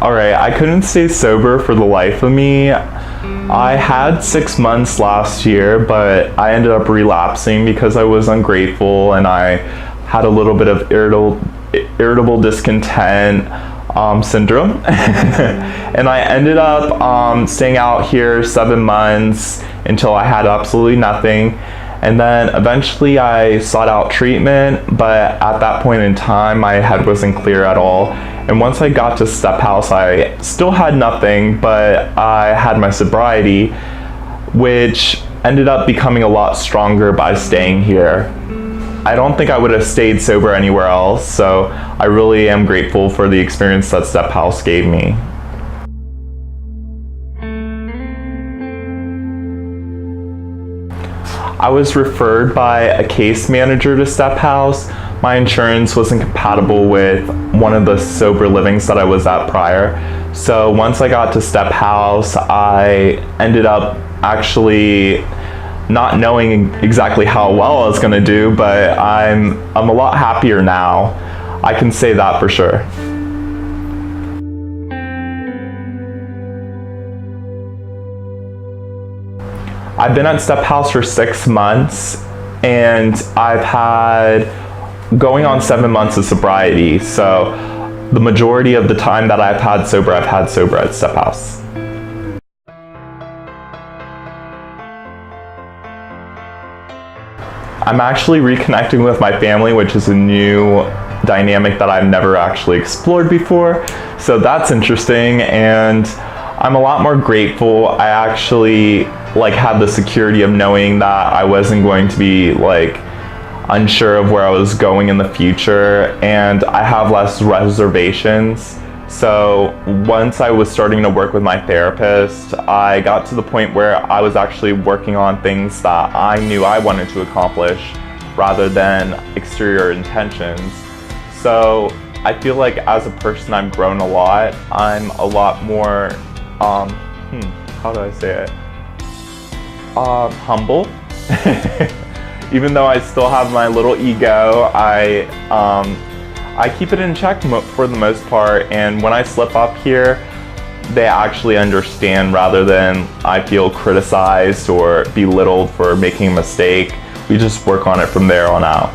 Alright, I couldn't stay sober for the life of me. I had 6 months last year, but I ended up relapsing because I was ungrateful and I had a little bit of irritable discontent syndrome. And I ended up staying out here 7 months until I had absolutely nothing. And then eventually I sought out treatment, but at that point in time my head wasn't clear at all. And once I got to StepHouse, I still had nothing, but I had my sobriety, which ended up becoming a lot stronger by staying here. I don't think I would have stayed sober anywhere else, so I really am grateful for the experience that StepHouse gave me. I was referred by a case manager to StepHouse. My insurance wasn't compatible with one of the sober livings that I was at prior. So once I got to StepHouse, I ended up actually not knowing exactly how well I was gonna do, but I'm a lot happier now. I can say that for sure. I've been at StepHouse for 6 months, and I've had going on 7 months of sobriety. So the majority of the time that I've had sober at StepHouse. I'm actually reconnecting with my family, which is a new dynamic that I've never actually explored before. So that's interesting, and I'm a lot more grateful. I actually had the security of knowing that I wasn't going to be unsure of where I was going in the future, and I have less reservations. So once I was starting to work with my therapist, I got to the point where I was actually working on things that I knew I wanted to accomplish rather than exterior intentions. So I feel like as a person I've grown a lot. I'm a lot more, how do I say it? Humble. Even though I still have my little ego, I keep it in check for the most part, and when I slip up here, they actually understand rather than I feel criticized or belittled for making a mistake. We just work on it from there on out.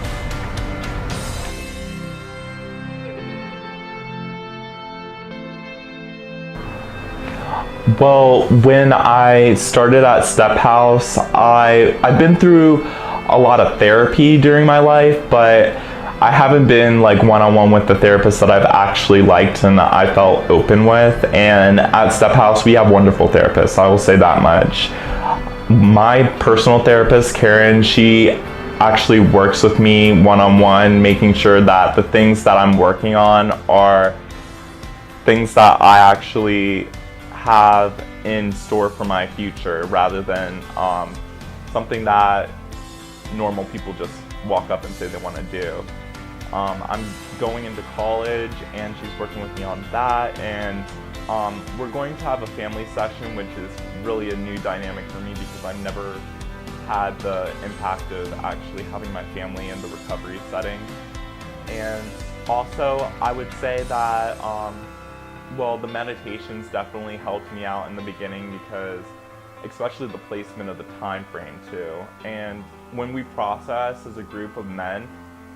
Well, when I started at StepHouse, I've been through a lot of therapy during my life, but I haven't been one-on-one with the therapist that I've actually liked and I felt open with. And at StepHouse, we have wonderful therapists, I will say that much. My personal therapist, Karen, she actually works with me one-on-one, making sure that the things that I'm working on are things that I actually have in store for my future rather than something that normal people just walk up and say they want to do. I'm going into college and she's working with me on that, and we're going to have a family session, which is really a new dynamic for me because I've never had the impact of actually having my family in the recovery setting. And also I would say that the meditations definitely helped me out in the beginning because especially the placement of the time frame too. And when we process as a group of men,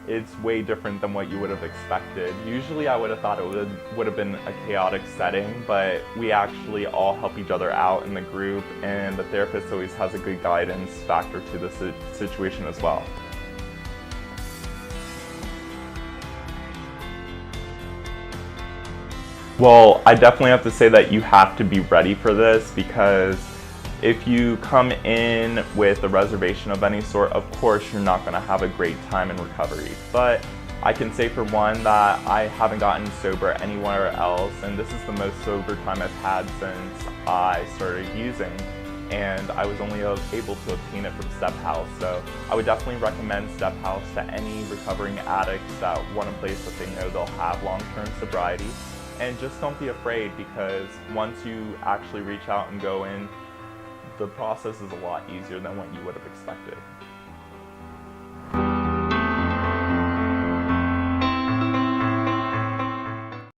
it's way different than what you would have expected. Usually I would have thought it would have been a chaotic setting, but we actually all help each other out in the group, and the therapist always has a good guidance factor to the situation as well. Well, I definitely have to say that you have to be ready for this, because if you come in with a reservation of any sort, of course you're not going to have a great time in recovery. But I can say for one that I haven't gotten sober anywhere else, and this is the most sober time I've had since I started using, and I was only able to obtain it from StepHouse. So I would definitely recommend StepHouse to any recovering addicts that want a place that they know they'll have long-term sobriety. And just don't be afraid, because once you actually reach out and go in, the process is a lot easier than what you would have expected.